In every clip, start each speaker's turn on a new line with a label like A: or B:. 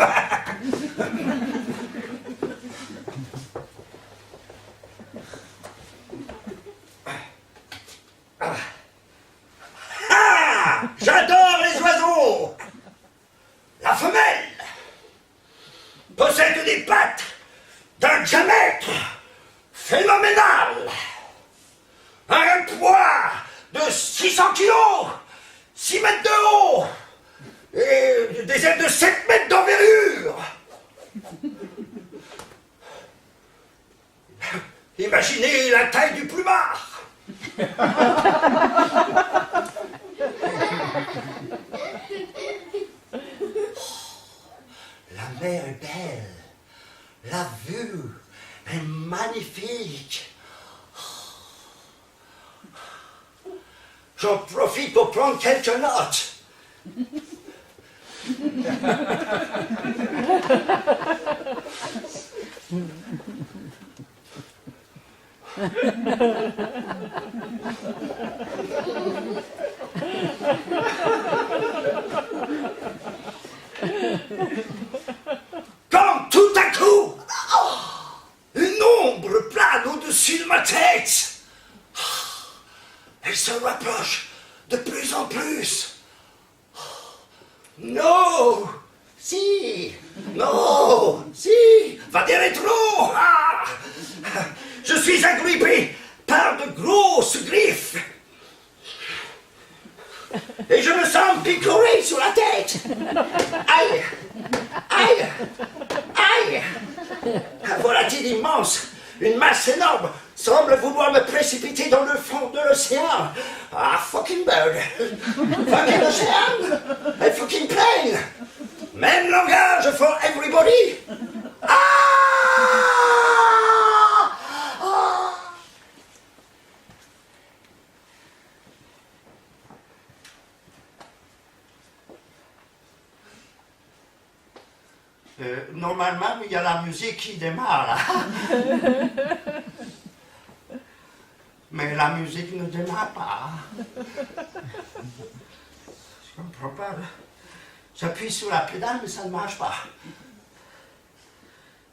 A: arrive. Ah, j'adore les oiseaux. La femelle possède des pattes d'un diamètre phénoménal. Un poids de 600 kilos, 6 mètres de haut et des ailes de 7 mètres d'envergure. Imaginez la taille du plumard. La mer est belle, la vue est magnifique. J'en profite pour prendre quelques notes. Quand tout à coup, une ombre plane au-dessus de ma tête. Elle se rapproche de plus en plus. Non, si, non, si, va dire trop. Ah, je suis agrippé par de grosses griffes. Et je me sens picoré sur la tête. Aïe, aïe, aïe. Un volatile immense, une masse énorme, semble vouloir me précipiter dans le fond de l'océan. Ah, fucking bird. Fucking ocean. And fucking plane. Même langage for everybody. Ah! Ah! Normalement, il y a la musique qui démarre, là. Mais la musique ne démarre pas. Je comprends pas. J'appuie sur la pédale, mais ça ne marche pas.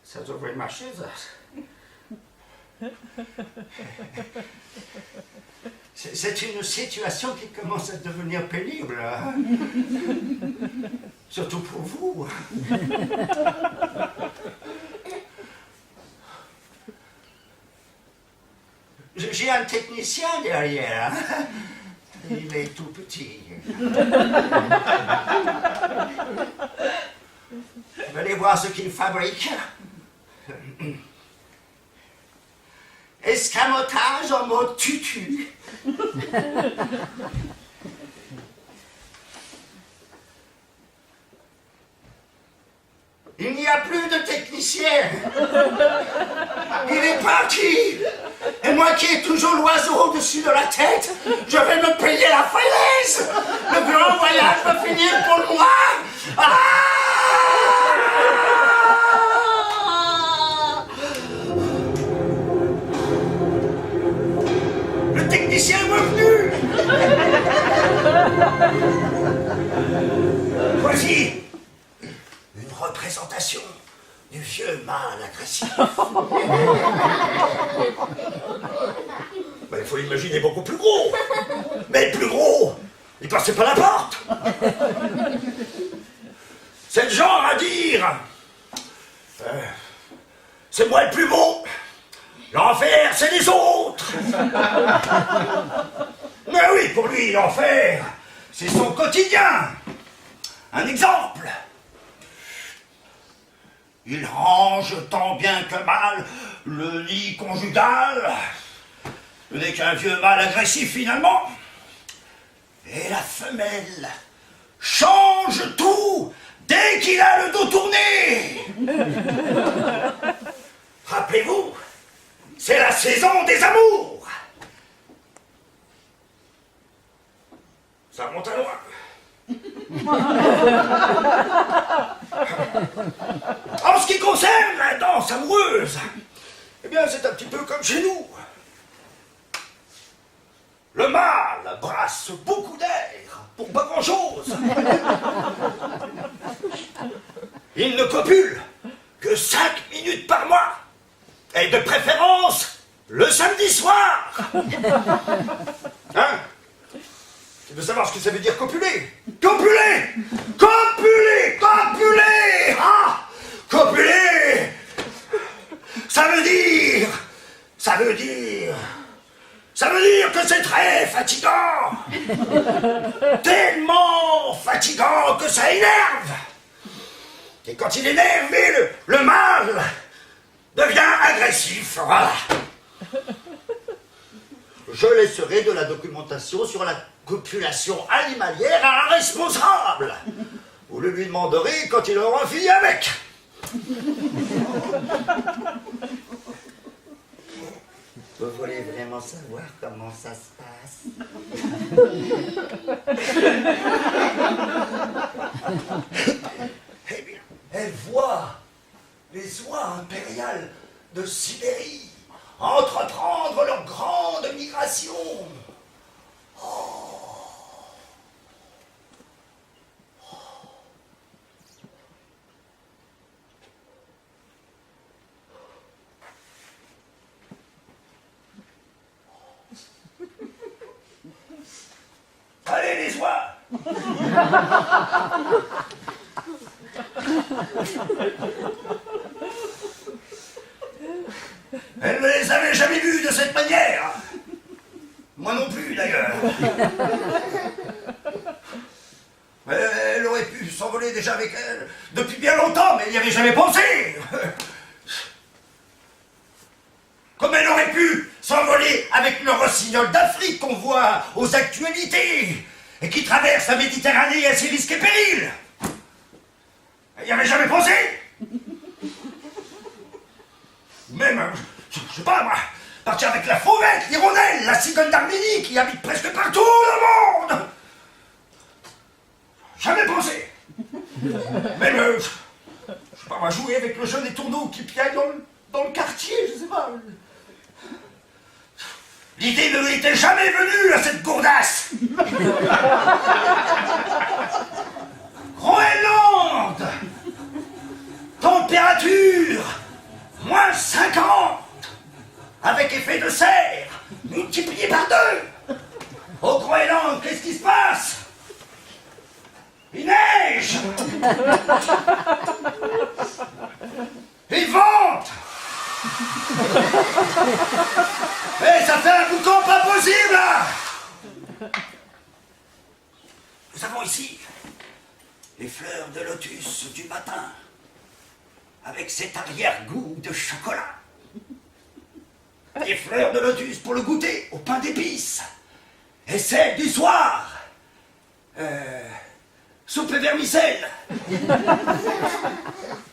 A: Ça devrait marcher, ça. C'est une situation qui commence à devenir pénible. Surtout pour vous. J'ai un technicien derrière. Il est tout petit. Vous allez voir ce qu'il fabrique. Escamotage en mode tutu. Il n'y a plus de technicien. Il est parti. Et moi qui ai toujours l'oiseau au-dessus de la tête, je vais me payer la falaise. Le grand voyage va finir pour moi. Ah! Le technicien est revenu. Voici une représentation du vieux mâle agressif. Ben, il faut l'imaginer beaucoup plus gros. Mais le plus gros, il passait pas la porte. C'est le genre à dire c'est moi le plus beau. L'enfer, c'est les autres. Mais oui, pour lui, l'enfer, c'est son quotidien. Un exemple. Il range tant bien que mal le lit conjugal. Ce n'est qu'un vieux mâle agressif finalement. Et la femelle change tout dès qu'il a le dos tourné. Rappelez-vous, c'est la saison des amours. Ça monte à loin. En ce qui concerne la danse amoureuse, eh bien c'est un petit peu comme chez nous. Le mâle brasse beaucoup d'air pour pas grand-chose. il ne copule que 5 minutes par mois. Et de préférence, le samedi soir. Hein? Tu veux savoir ce que ça veut dire copuler? Copuler! Copuler! Copuler! Ah! Copuler! Ça veut dire que c'est très fatigant. Tellement fatigant que ça énerve. Et quand il est énervé, le mâle devient agressif. Voilà. Je laisserai de la documentation sur la copulation animalière à un responsable. Vous le lui demanderez quand il aura fini avec. Vous voulez vraiment savoir comment ça se passe? Eh bien, elle voit les oies impériales de Sibérie entreprendre leur grande migration. Allez les oies! Elle ne les avait jamais vus de cette manière. Moi non plus d'ailleurs. Elle aurait pu s'envoler déjà avec elle depuis bien longtemps, mais elle n'y avait jamais pensé. Comme elle aurait pu s'envoler avec le rossignol d'Afrique qu'on voit aux actualités et qui traverse la Méditerranée à ses risques et périls. Elle n'y avait jamais pensé. Même, je sais pas moi, partir avec la fauvette, l'hirondelle, la cigogne d'Arménie qui habite presque partout dans le monde. Jamais pensé. Même, je sais pas moi, jouer avec le jeu des tourneaux qui piaille dans le quartier, je sais pas. L'idée ne lui était jamais venue à cette gourdasse. Groenland, température -50, avec effet de serre, multiplié par 2. Au Groenland, qu'est-ce qui se passe? Il neige. Il vente. Mais ça fait un boucan pas possible là. Nous avons ici les fleurs de lotus du matin, avec cet arrière-goût de chocolat. Les fleurs de lotus pour le goûter au pain d'épices. Et celles du soir, soupe et vermicelle.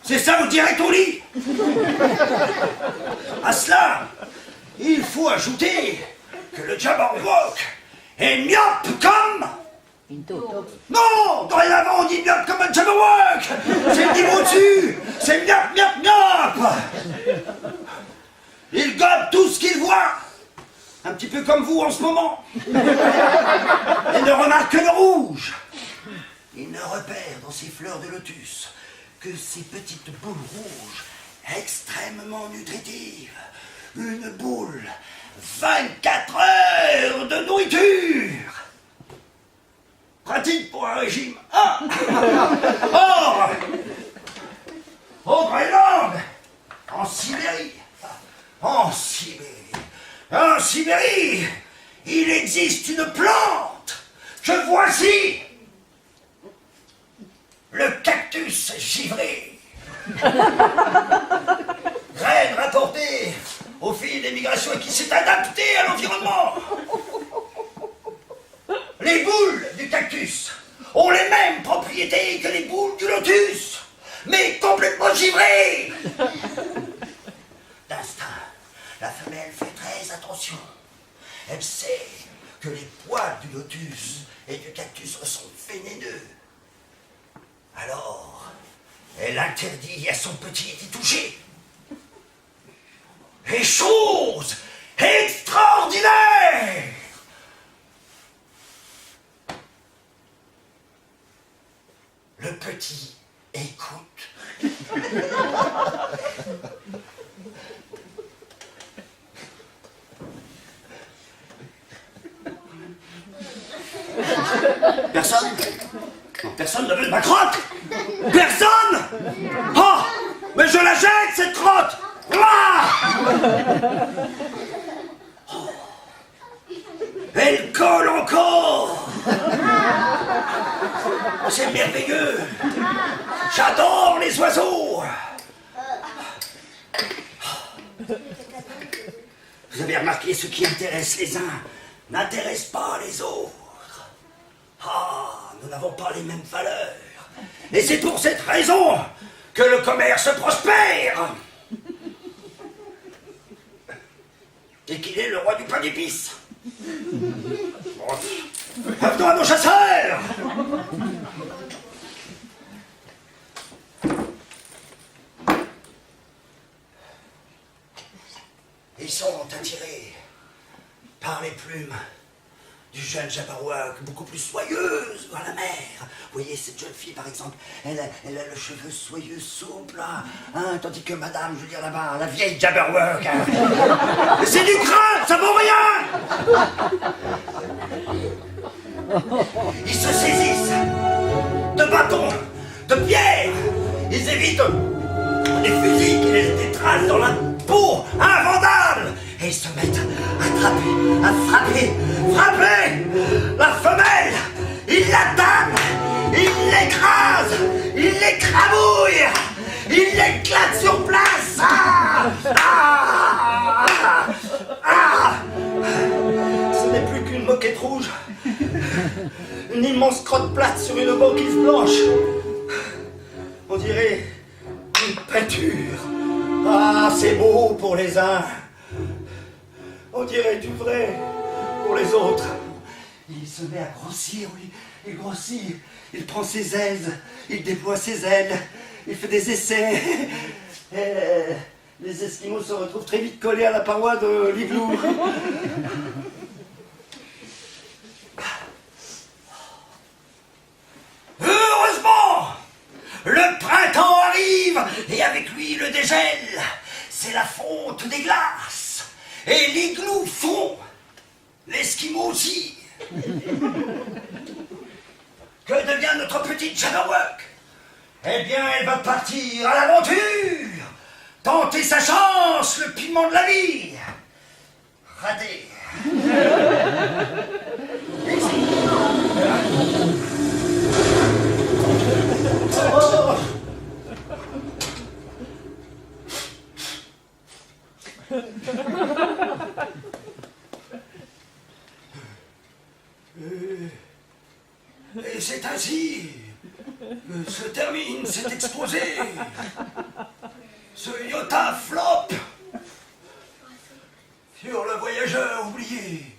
A: C'est ça, vous direz ton lit. À cela, il faut ajouter que le Jabberwock est myope comme... Non, dorénavant on dit myope comme un Jabberwock. C'est le niveau dessus. C'est myope, myope, myope. Il gobe tout ce qu'il voit. Un petit peu comme vous en ce moment. Et ne remarque que le rouge. Il ne repère dans ces fleurs de lotus que ces petites boules rouges extrêmement nutritives. Une boule, 24 heures de nourriture. Pratique pour un régime. Ah. Or, au Groenland, en Sibérie, il existe une plante que voici. Le cactus givré. Graine rapportée au fil des migrations et qui s'est adapté à l'environnement. Les boules du cactus ont les mêmes propriétés que les boules du lotus, mais complètement givrées. D'instinct, la femelle fait très attention. Elle sait que les poils du lotus et du cactus sont vénéneux. Alors, elle interdit à son petit d'y toucher. Et chose extraordinaire! Le petit Écoute. Personne? Non, personne ne veut de ma crotte? Personne? Oh! Mais je la jette, cette crotte! Ah! Oh. Elle colle encore! C'est merveilleux! J'adore les oiseaux! Vous avez remarqué, ce qui intéresse les uns n'intéresse pas les autres. Ah, nous n'avons pas les mêmes valeurs. Et c'est pour cette raison que le commerce prospère. Et qu'il est le roi du pain d'épices. Bon, revenons à nos chasseurs. Ils sont attirés par les plumes du jeune Jabberwock, beaucoup plus soyeuse dans la mer. Vous voyez, cette jeune fille, par exemple, elle a le cheveu soyeux, souple, hein, tandis que madame, je veux dire là-bas, la vieille Jabberwock, hein, c'est du crâne, ça vaut rien. Ils se saisissent de bâtons, de pierres, ils évitent les fusils qui les tracent dans la peau invendable. Et ils se mettent à attraper, à frapper la femelle. Ils la damnent, ils l'écrasent, ils l'écrabouillent, ils l'éclatent sur place. Ce n'est plus qu'une moquette rouge, une immense crotte plate sur une banquise blanche. On dirait une peinture. Ah, c'est beau pour les uns. On dirait du vrai pour les autres. Il se met à grossir, oui, il grossit. Il prend ses ailes, il déploie ses ailes, il fait des essais. Et les Esquimaux se retrouvent très vite collés à la paroi de l'igloo. Heureusement, le printemps arrive et avec lui le dégel. C'est la fonte des glaces. Et l'igloo fond. L'Esquimau aussi. Que devient notre petite Jabberwock? Eh bien, elle va partir à l'aventure. Tenter sa chance, le piment de la vie. Raté. Oh. Et c'est ainsi que se termine cet exposé, ce iota flop sur le voyageur oublié.